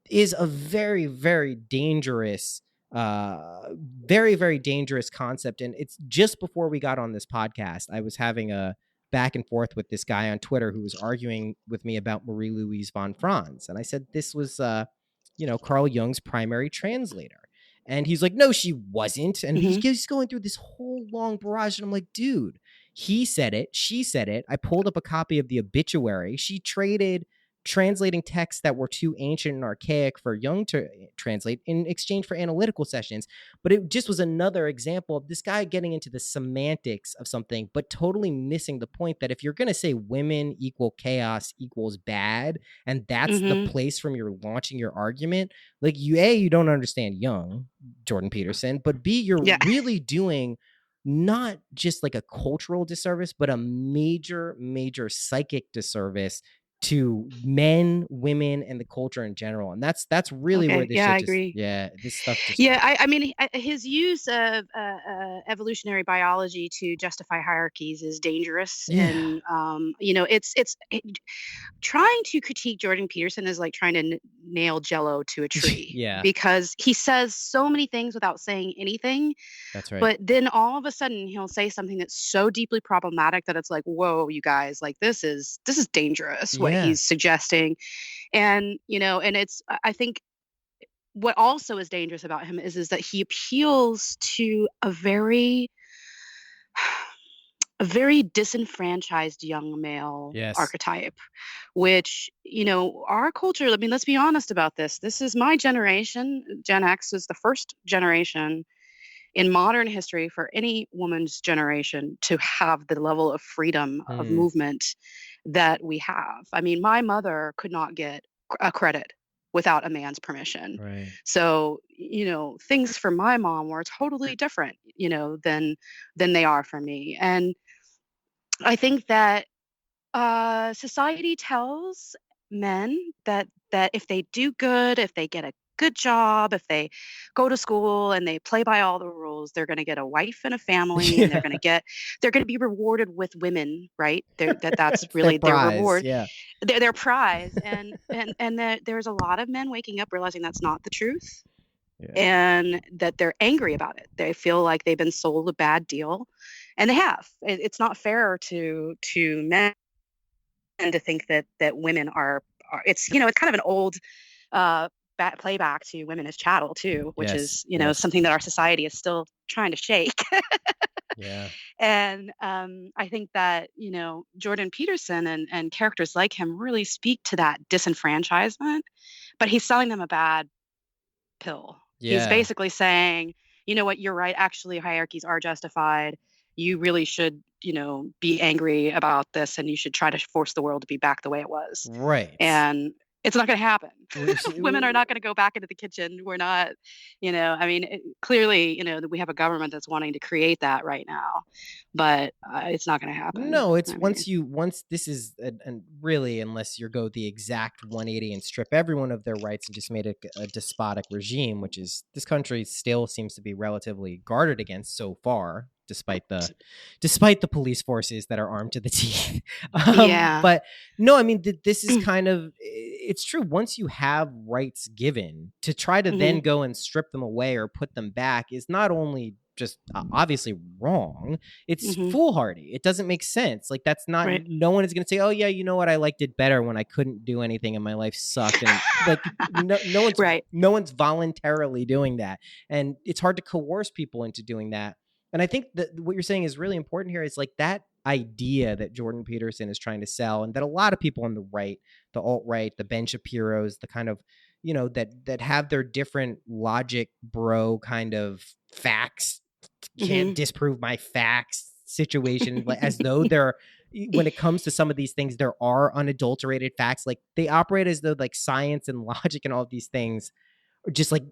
is a very, very dangerous, very, very dangerous concept. And it's just before we got on this podcast, I was having a back and forth with this guy on Twitter who was arguing with me about Marie Louise von Franz. And I said, this was, Carl Jung's primary translator. And he's like, no, she wasn't. And Mhm. he's going through this whole long barrage. And I'm like, dude, he said it. She said it. I pulled up a copy of the obituary. She traded translating texts that were too ancient and archaic for Jung to translate in exchange for analytical sessions. But it just was another example of this guy getting into the semantics of something, but totally missing the point that if you're going to say women equal chaos equals bad, and that's the Mhm. place from you're launching your argument, like you don't understand Jung, Jordan Peterson, but B, you're Yeah. really doing not just like a cultural disservice, but a major, major psychic disservice to men, women, and the culture in general. And that's really where Okay. this Yeah, I shit just, agree. yeah, this stuff just, Yeah, I mean, his use of evolutionary biology to justify hierarchies is dangerous, yeah, and trying to critique Jordan Peterson is like trying to nail Jello to a tree yeah, because he says so many things without saying anything. that's right. But then all of a sudden he'll say something that's so deeply problematic that it's like, whoa, you guys, like this is dangerous what Yeah, he's suggesting. And and I think what also is dangerous about him is that he appeals to a very disenfranchised young male yes, archetype, which our culture, I mean, let's be honest about this. This is my generation. Gen X is the first generation in modern history for any woman's generation to have the level of freedom of mm, movement that we have. I mean, my mother could not get a credit without a man's permission. right. So, things for my mom were totally different, than they are for me. And I think that society tells men that if they do good, if they get a good job, if they go to school and they play by all the rules, they're going to get a wife and a family, and Yeah, they're going to be rewarded with women, right? That's it's their really their prize. reward, Yeah, their prize, and that there's a lot of men waking up realizing that's not the truth, yeah, and that they're angry about it. They feel like they've been sold a bad deal, and they have. It's not fair to men to think that women are it's kind of an old playback to women as chattel too, which yes, is yes, something that our society is still trying to shake. yeah, And I think that Jordan Peterson and characters like him really speak to that disenfranchisement, but he's selling them a bad pill. He's yeah, basically saying, you know what, you're right, actually hierarchies are justified. You really should, be angry about this, and you should try to force the world to be back the way it was. right. And it's not going to happen. We're, Women are not going to go back into the kitchen. We're not, I mean, clearly, we have a government that's wanting to create that right now, but it's not going to happen. No, it's I mean, once this is and really, unless you go the exact 180 and strip everyone of their rights and just made it a despotic regime, which is this country still seems to be relatively guarded against so far. despite the police forces that are armed to the teeth. Yeah. But no, I mean, this is kind of, it's true. Once you have rights given, to try to then go and strip them away or put them back is not only just obviously wrong, it's foolhardy. It doesn't make sense. Like, that's not, Right. no one is going to say, oh yeah, you know what, I liked it better when I couldn't do anything and my life sucked. And like, no one's voluntarily doing that. And it's hard to coerce people into doing that. And I think that what you're saying is really important here. Is like that idea that Jordan Peterson is trying to sell, and that a lot of people on the right, the alt-right, the Ben Shapiros, the kind of, that have their different logic bro kind of facts, can't disprove my facts situation, like, as though there, when it comes to some of these things, there are unadulterated facts. Like, they operate as though like science and logic and all of these things are just like,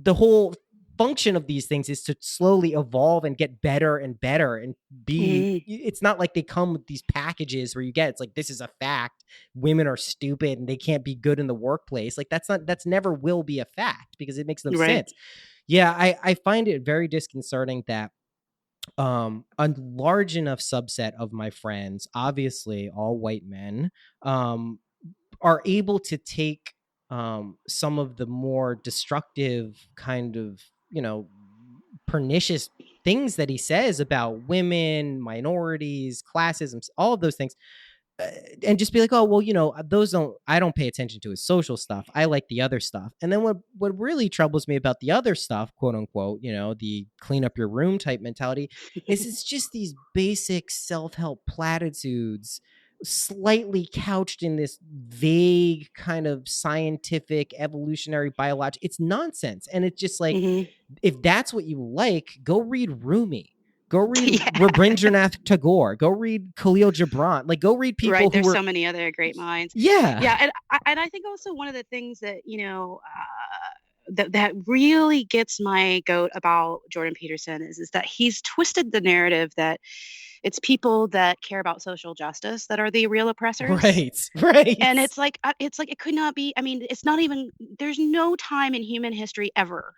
the whole function of these things is to slowly evolve and get better and better and be, it's not like they come with these packages where you get, it's like, this is a fact, women are stupid and they can't be good in the workplace. Like, that's never will be a fact, because it makes no sense. Yeah, I find it very disconcerting that a large enough subset of my friends, obviously all white men, are able to take some of the more destructive kind of, pernicious things that he says about women, minorities, classism, all of those things, and just be like, oh, well, I don't pay attention to his social stuff. I like the other stuff. And then what really troubles me about the other stuff, quote unquote, the clean up your room type mentality, is it's just these basic self-help platitudes, slightly couched in this vague kind of scientific, evolutionary, biological. It's nonsense. And it's just like, if that's what you like, go read Rumi. Go read Rabindranath Tagore. Go read Khalil Gibran. Like, go read people. Right. There's so many other great minds. Yeah. Yeah. And I think also one of the things that, that really gets my goat about Jordan Peterson is that he's twisted the narrative that it's people that care about social justice that are the real oppressors. Right. And it's like it could not be. I mean, it's not even. There's no time in human history ever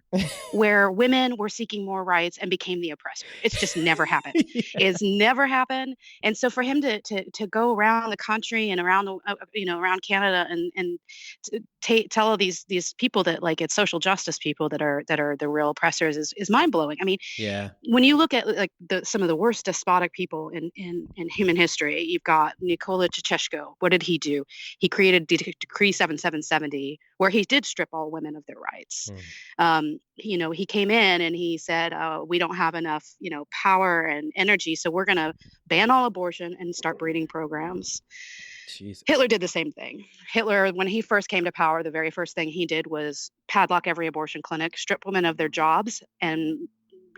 where women were seeking more rights and became the oppressor. It's just never happened. It's never happened. And so for him to go around the country and around around Canada and to tell all these people that like it's social justice people that are the real oppressors is mind blowing. I mean, when you look at like some of the worst despotic people in human history, you've got Nikola Ceausescu. What did he do? He created Decree 7770, where he did strip all women of their rights. He came in and he said, we don't have enough, power and energy, so we're going to ban all abortion and start breeding programs. Jesus. Hitler did the same thing. Hitler, when he first came to power, the very first thing he did was padlock every abortion clinic, strip women of their jobs, and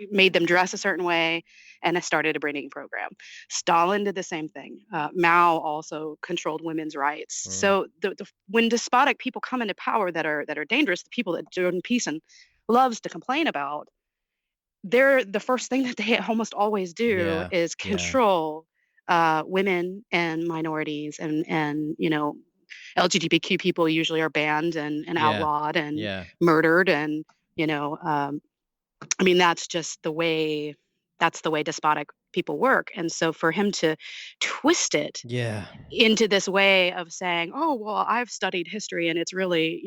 made them dress a certain way, and started a breeding program. Stalin did the same thing. Mao also controlled women's rights. So when despotic people come into power that are dangerous, the people that Jordan Peterson loves to complain about, they're the first thing that they almost always do is control women and minorities, and LGBTQ people usually are banned and outlawed and murdered, and I mean, that's the way despotic people work. And so for him to twist it into this way of saying, oh, well, I've studied history and it's really,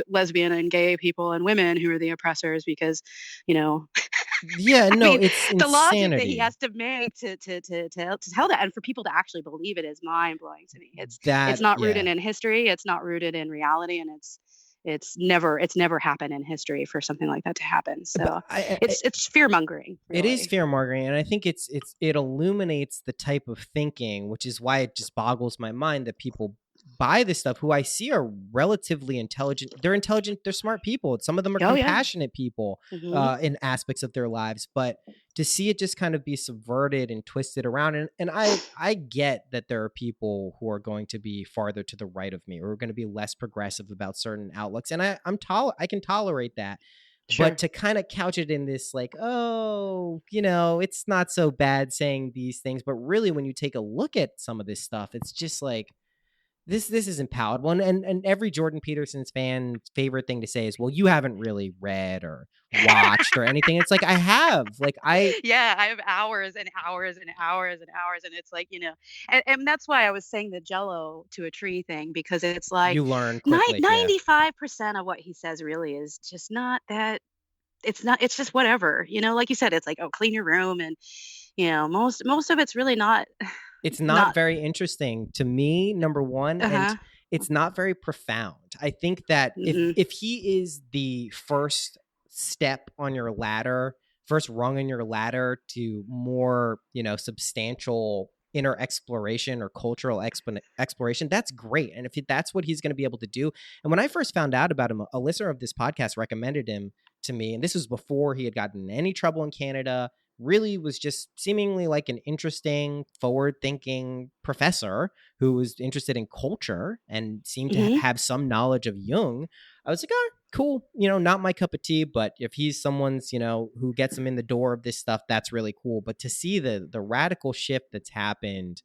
lesbian and gay people and women who are the oppressors because, it's the logic that he has to make to tell that, and for people to actually believe it is mind blowing to me. It's not rooted in history. It's not rooted in reality. And it's never happened in history for something like that to happen. So it's fear mongering. Really. It is fear mongering, and I think it illuminates the type of thinking, which is why it just boggles my mind that people buy this stuff who I see are relatively intelligent. They're intelligent. They're smart people. Some of them are compassionate people in aspects of their lives, but to see it just kind of be subverted and twisted around. And I get that there are people who are going to be farther to the right of me, or are going to be less progressive about certain outlooks. And I can tolerate that. Sure. But to kind of couch it in this like, oh, it's not so bad saying these things. But really, when you take a look at some of this stuff, it's just like, this isn't palatable. And every Jordan Peterson's fan favorite thing to say is, well, you haven't really read or watched or anything. It's like, I have. Like, Yeah, I have hours and hours and hours and hours, and it's like, and that's why I was saying the Jello to a tree thing, because it's like you learn quickly. Yeah. 95% of what he says really is just not that. It's just whatever, like you said, it's like, oh, clean your room, and most of it's really not. It's not Not. very interesting to me, number one, and it's not very profound. I think that if he is the first step on your ladder, first rung on your ladder to more, substantial inner exploration or cultural exploration, that's great. And if that's what he's going to be able to do. And when I first found out about him, a listener of this podcast recommended him to me, and this was before he had gotten in any trouble in Canada. Really was just seemingly like an interesting, forward-thinking professor who was interested in culture and seemed to have some knowledge of Jung. I was like, oh, cool. Not my cup of tea, but if he's someone's, who gets him in the door of this stuff, that's really cool. But to see the radical shift that's happened,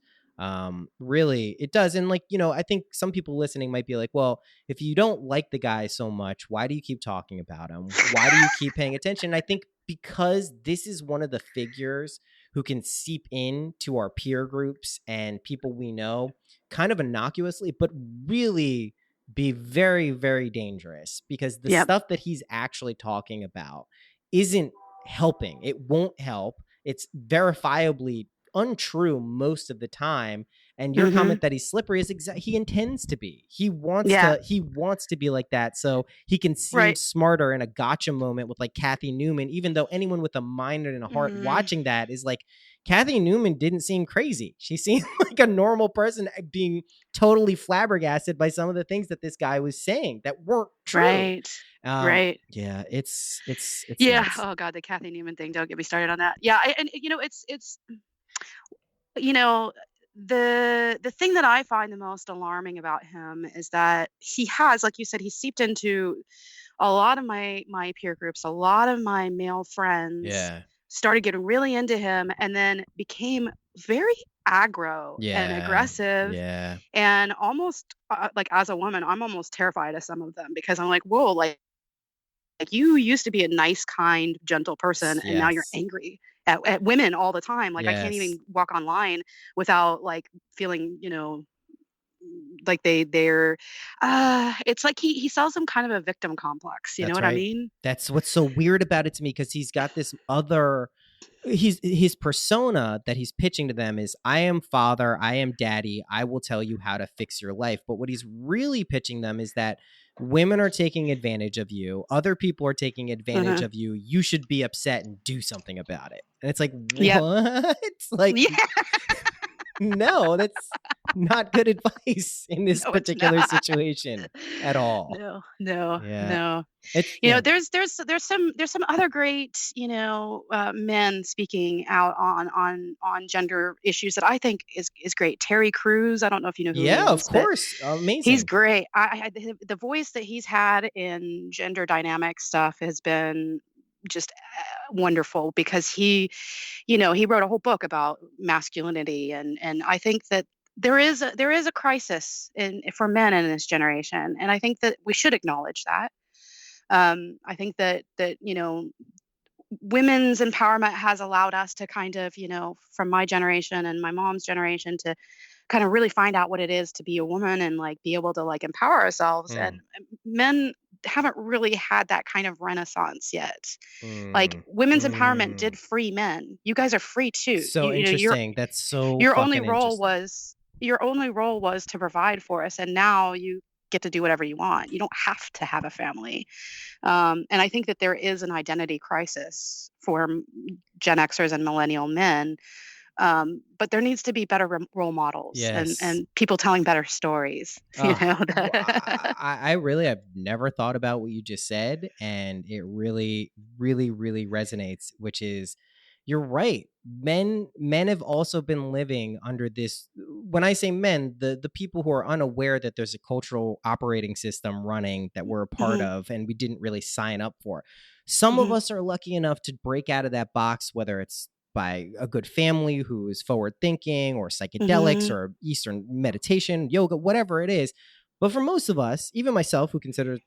really, it does. And like, I think some people listening might be like, well, if you don't like the guy so much, why do you keep talking about him? Why do you keep paying attention? And I think because this is one of the figures who can seep into our peer groups and people we know kind of innocuously, but really be very, very dangerous, because the stuff that he's actually talking about isn't helping. It won't help. It's verifiably untrue most of the time. And your comment that he's slippery is he intends to be. He wants to be like that, so he can seem smarter in a gotcha moment with like Kathy Newman, even though anyone with a mind and a heart watching that is like, Kathy Newman didn't seem crazy. She seemed like a normal person being totally flabbergasted by some of the things that this guy was saying that weren't true. Right. Yeah, it's yeah. nuts. Oh God, the Kathy Newman thing. Don't get me started on that. Yeah. And it's the thing that I find the most alarming about him is that he has, like you said, he seeped into a lot of my peer groups. A lot of my male friends started getting really into him, and then became very aggro and aggressive, and almost like, as a woman, I'm almost terrified of some of them, because I'm like, whoa, like you used to be a nice, kind, gentle person, and now you're angry at women all the time. Like, I can't even walk online without like feeling, like they're it's like he sells some kind of a victim complex. You know what I mean? That's what's so weird about it to me, because he's got this other, his persona that he's pitching to them is, I am father, I am daddy, I will tell you how to fix your life. But what he's really pitching them is that women are taking advantage of you, other people are taking advantage of you, you should be upset and do something about it. And it's like, what? Like, no, that's not good advice in this particular situation at all. No. There's some other great, men speaking out on gender issues that I think is great. Terry Crews, I don't know if you know who he is. Of course. Amazing. He's great. The voice that he's had in gender dynamic stuff has been just wonderful, because he wrote a whole book about masculinity, and I think that there is a crisis for men in this generation, and I think that we should acknowledge that. I think that women's empowerment has allowed us to kind of, from my generation and my mom's generation, to kind of really find out what it is to be a woman and like be able to like empower ourselves. And men haven't really had that kind of renaissance yet. Like, women's empowerment did free men. You guys are free too. So interesting. That's so your only role was to provide for us, and now you get to do whatever you want. You don't have to have a family. And I think that there is an identity crisis for Gen Xers and millennial men. But there needs to be better role models, and people telling better stories. I really have never thought about what you just said, and it really, really, really resonates, which is, you're right. Men have also been living under this. When I say men, the people who are unaware that there's a cultural operating system running that we're a part of, and we didn't really sign up for. Some of us are lucky enough to break out of that box, whether it's by a good family who is forward thinking, or psychedelics, Mhm. or Eastern meditation, yoga, whatever it is. But for most of us, even myself,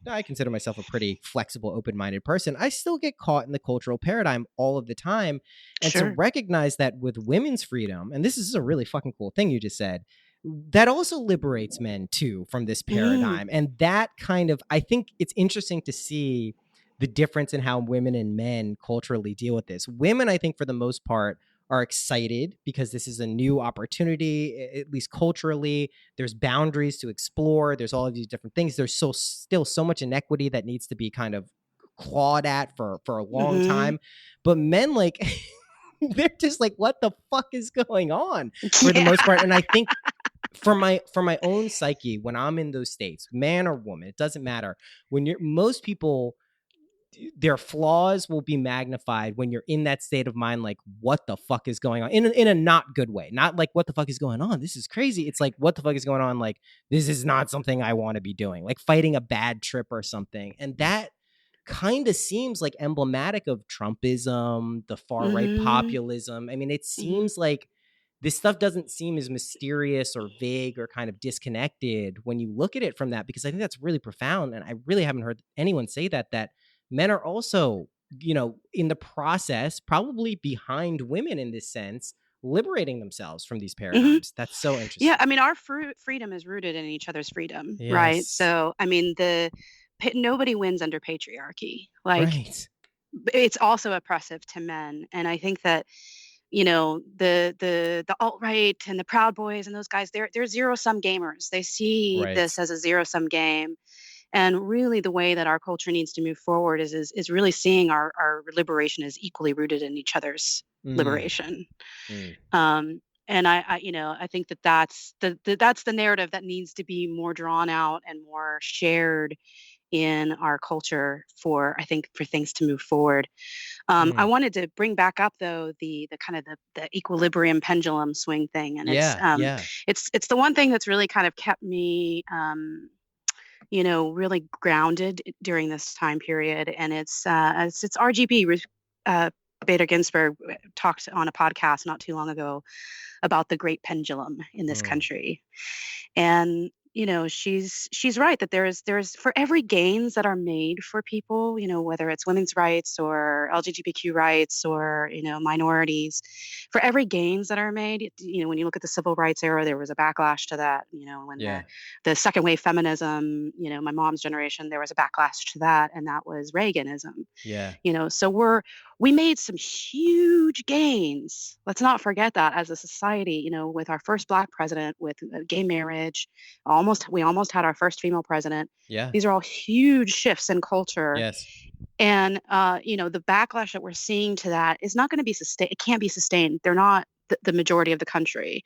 I consider myself a pretty flexible, open-minded person, I still get caught in the cultural paradigm all of the time. And to Sure. recognize that with women's freedom, and this is a really fucking cool thing you just said, that also liberates men too from this Mm. paradigm. And that kind of, I think it's interesting to see the difference in how women and men culturally deal with this. Women, I think, for the most part, are excited because this is a new opportunity, at least culturally. There's boundaries to explore. There's all of these different things. There's still so much inequity that needs to be kind of clawed at for a long Mhm. time. But men, like, they're just like, what the fuck is going on for the Yeah. most part? And I think for my own psyche, when I'm in those states, man or woman, it doesn't matter. When you're most people, their flaws will be magnified when you're in that state of mind, like, what the fuck is going on, in a not good way, not like what the fuck is going on, this is crazy. It's like, what the fuck is going on, like, this is not something I want to be doing, like fighting a bad trip or something. And that kind of seems like emblematic of Trumpism, the far right Mhm. populism. I mean, it Mhm. seems like this stuff doesn't seem as mysterious or vague or kind of disconnected when you look at it from that, because I think that's really profound. And I really haven't heard anyone say that men are also, in the process, probably behind women in this sense, liberating themselves from these Mhm. paradigms. That's so Yeah, I interesting. mean, our freedom is rooted in each other's freedom, right? Yes. So, I mean, nobody wins under patriarchy. Like, Right. it's also oppressive to men, and I think that the alt right and the Proud Boys and those guys, they're zero sum gamers. They see Right. this as a zero sum game, and really the way that our culture needs to move forward is really seeing our liberation as equally rooted in each other's Mm, liberation. mm, Um, and I think that that's the narrative that needs to be more drawn out and more shared in our culture for, I think, for things to move forward. I mm. wanted to bring back up though the kind of the equilibrium pendulum swing thing, and Yeah, yeah. it's the one thing that's really kind of kept me really grounded during this time period, and it's RGB. Uh, Bader Ginsburg talked on a podcast not too long ago about the great pendulum in this Mm, country. And she's right that there's for every gains that are made for people, whether it's women's rights or LGBTQ rights or minorities, for every gains that are made, when you look at the civil rights era, there was a backlash to that. When yeah, the second wave feminism, my mom's generation, there was a backlash to that, and that was Reaganism. yeah. So we made some huge gains. Let's not forget that as a society, with our first black president, with gay marriage, we almost had our first female president. Yeah. These are all huge shifts in culture. Yes. And the backlash that we're seeing to that is not going to be sustained. It can't be sustained. They're not the majority of the country.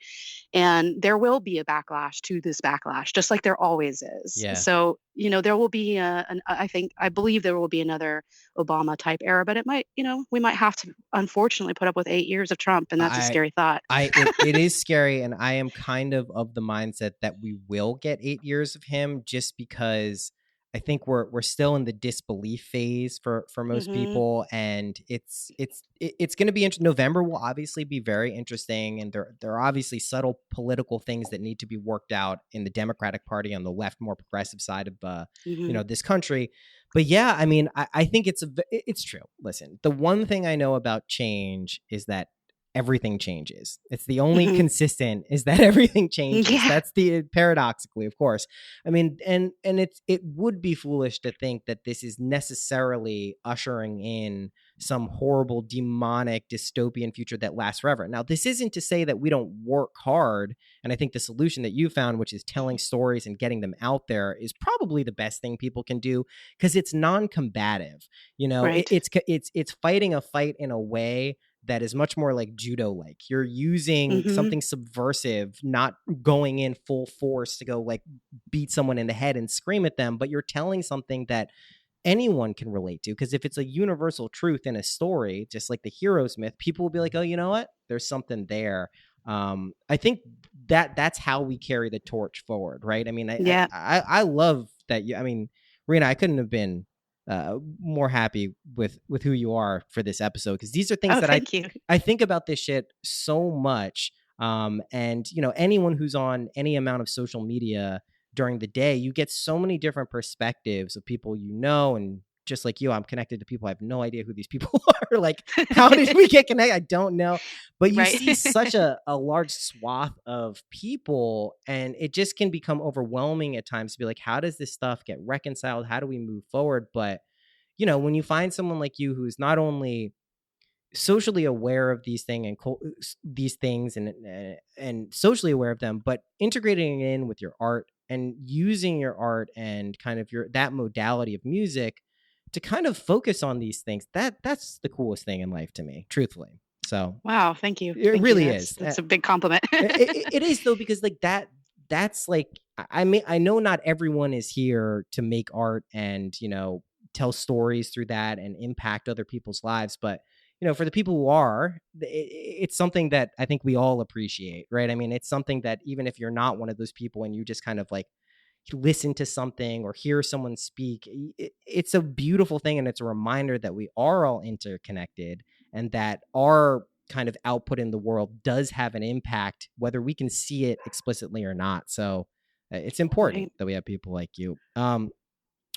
And there will be a backlash to this backlash, just like there always is. Yeah. So, there will be I believe there will be another Obama type era, but it might, we might have to unfortunately put up with 8 years of Trump. And that's a I scary thought. it is scary, and I am kind of the mindset that we will get 8 years of him, just because I think we're still in the disbelief phase for most Hmm. people, and it's going to be November will obviously be very interesting, and there are obviously subtle political things that need to be worked out in the Democratic Party on the left, more progressive side of Hmm. this country. But yeah, I mean, I think it's true. Listen, the one thing I know about change is that everything changes. It's the only Hmm. consistent is that everything changes. Yeah. That's the paradoxically, of course. I mean, and it would be foolish to think that this is necessarily ushering in some horrible demonic dystopian future that lasts forever. Now, this isn't to say that we don't work hard, and I think the solution that you found, which is telling stories and getting them out there, is probably the best thing people can do, because it's non-combative. Right. It's fighting a fight in a way that is much more like judo like. You're using Hmm. something subversive, not going in full force to go like beat someone in the head and scream at them, but you're telling something that anyone can relate to, because if it's a universal truth in a story, just like the hero's myth, people will be like, oh, you know what, there's something there. I think that's how we carry the torch forward, right? I mean, Yeah. I love that. I mean, Rena, I couldn't have been more happy with who you are for this episode, because these are things Oh, that thank you. I think about this shit so much. And anyone who's on any amount of social media during the day, you get so many different perspectives of people, and just like you, I'm connected to people. I have no idea who these people are. Like, how did we get connected? I don't know. But you Right. see such a large swath of people, and it just can become overwhelming at times to be like, how does this stuff get reconciled? How do we move forward? But, when you find someone like you who's not only socially aware of these things and socially aware of them, but integrating it in with your art and using your art and kind of that modality of music to kind of focus on these things, that's the coolest thing in life to me, truthfully. So Wow, thank you. it Thank really you. is. That's a big compliment. It is, though, because like that's like, I mean, I know not everyone is here to make art and tell stories through that and impact other people's lives, but for the people who are, it's something that I think we all appreciate, right? I mean, it's something that even if you're not one of those people and you just kind of like listen to something or hear someone speak, it's a beautiful thing. And it's a reminder that we are all interconnected and that our kind of output in the world does have an impact, whether we can see it explicitly or not. So it's important Right. that we have people like you.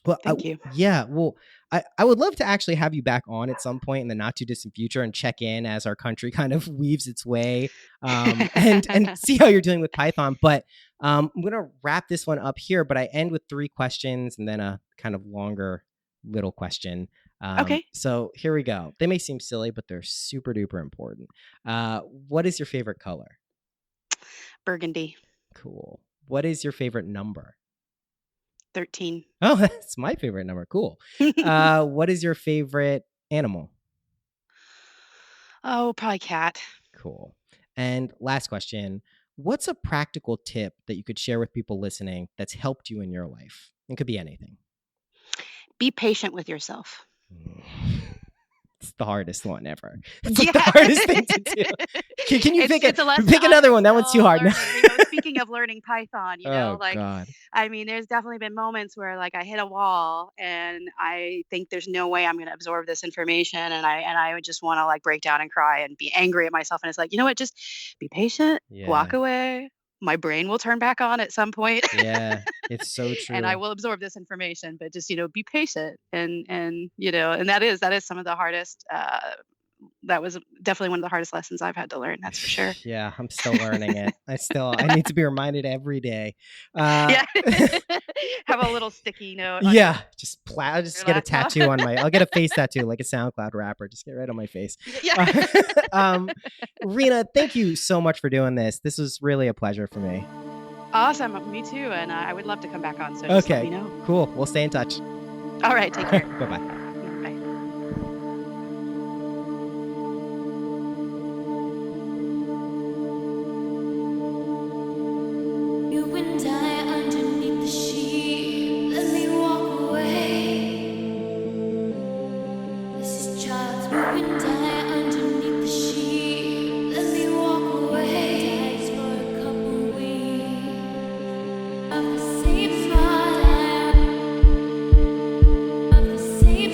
Well, thank you. Yeah. Well, I would love to actually have you back on at some point in the not too distant future and check in as our country kind of weaves its way, and see how you're doing with Python. But I'm going to wrap this one up here, but I end with 3 questions and then a kind of longer little question. Okay. So here we go. They may seem silly, but they're super duper important. What is your favorite color? Burgundy. Cool. What is your favorite number? 13. Oh, that's my favorite number. Cool. What is your favorite animal? Oh, probably cat. Cool. And last question. What's a practical tip that you could share with people listening that's helped you in your life? It could be anything. Be patient with yourself. It's the hardest one ever. It's like the hardest thing to do. Can you pick another one? That one's too hard. Speaking of learning Python, God. I mean, there's definitely been moments where like I hit a wall and I think there's no way I'm going to absorb this information, and I would just want to like break down and cry and be angry at myself. And it's like, you know what? Just be patient. Yeah. Walk away. My brain will turn back on at some point. Yeah, it's so true. And I will absorb this information, but just, be patient. And that is some of the hardest, that was definitely one of the hardest lessons I've had to learn. That's for sure. Yeah, I'm still learning it. I need to be reminded every day. Yeah. Have a little sticky note. Yeah, just get a tattoo on I'll get a face tattoo like a SoundCloud rapper. Just get right on my face. Yeah. Rena, thank you so much for doing this. This was really a pleasure for me. Awesome. Me too. And I would love to come back on. So just let me know. Cool. We'll stay in touch. All right. Take care. Bye-bye. Bye. You and I underneath the sheet. Let me walk away. This is child's. You and I underneath the sheet. Let me walk away. Dies for a couple weeks. Of the same time. Of the same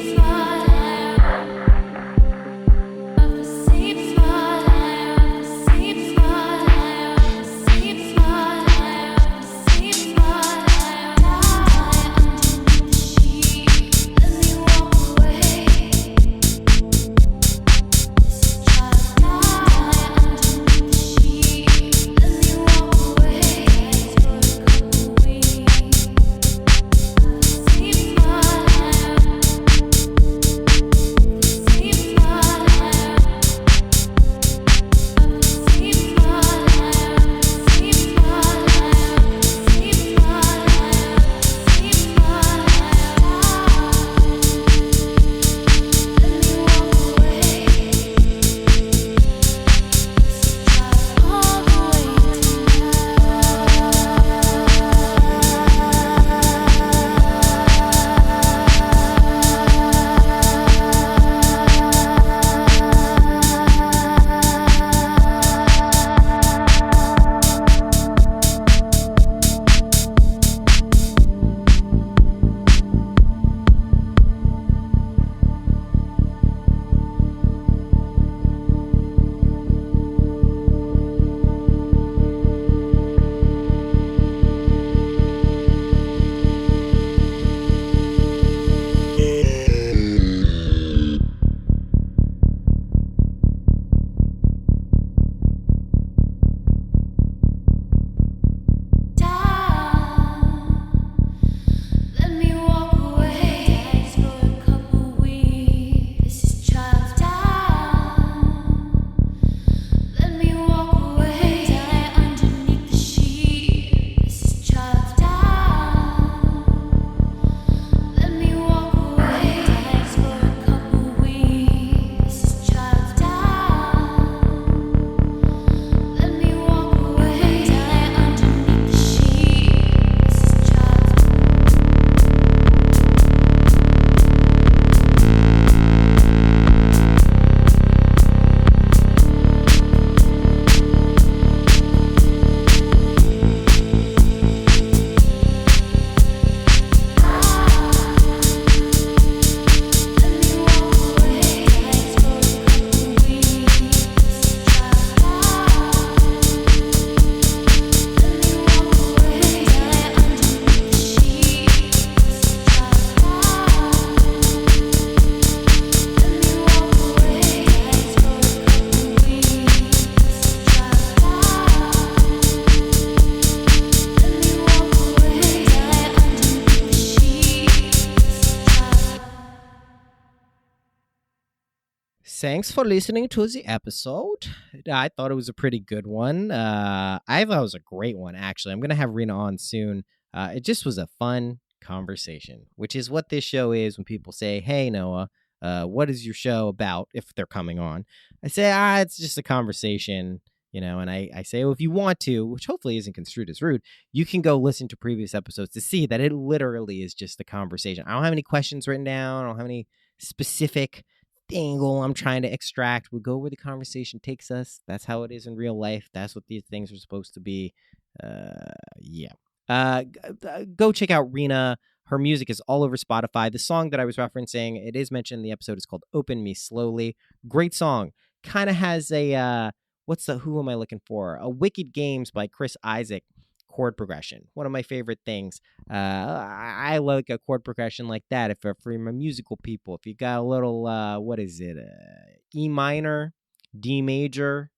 thanks for listening to the episode. I thought it was a pretty good one. I thought it was a great one, actually. I'm going to have Rena on soon. It just was a fun conversation, which is what this show is when people say, hey, Noah, what is your show about, if they're coming on? I say, it's just a conversation, and I say, well, if you want to, which hopefully isn't construed as rude, you can go listen to previous episodes to see that it literally is just a conversation. I don't have any questions written down. I don't have any specific angle I'm trying to extract. We'll go where the conversation takes us. That's how it is in real life. That's what these things are supposed to be. Go check out Rena. Her music is all over Spotify. The song that I was referencing, it is mentioned in the episode, is called Open Me Slowly. Great song. Kind of has a who am I looking for? A Wicked Games by Chris Isaac chord progression. One of my favorite things. I like a chord progression like that. If for my musical people, if you got a little, E minor, D major,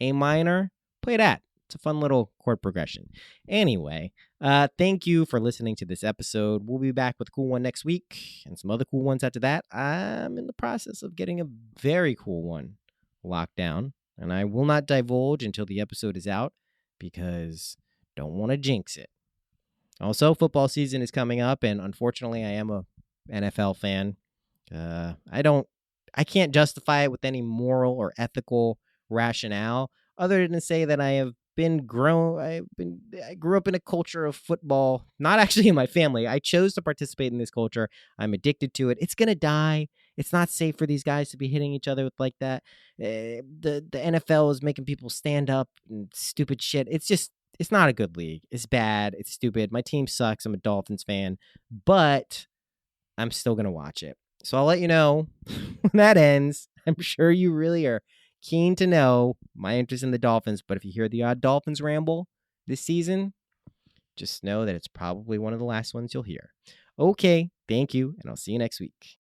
A minor, play that. It's a fun little chord progression. Anyway, thank you for listening to this episode. We'll be back with a cool one next week and some other cool ones after that. I'm in the process of getting a very cool one locked down, and I will not divulge until the episode is out because don't want to jinx it. Also, football season is coming up, and unfortunately, I am a NFL fan. I can't justify it with any moral or ethical rationale other than to say that I grew up in a culture of football, not actually in my family. I chose to participate in this culture. I'm addicted to it. It's going to die. It's not safe for these guys to be hitting each other with like that. The NFL is making people stand up and stupid shit. It's not a good league. It's bad. It's stupid. My team sucks. I'm a Dolphins fan, but I'm still going to watch it. So I'll let you know when that ends. I'm sure you really are keen to know my interest in the Dolphins, but if you hear the odd Dolphins ramble this season, just know that it's probably one of the last ones you'll hear. Okay, thank you, and I'll see you next week.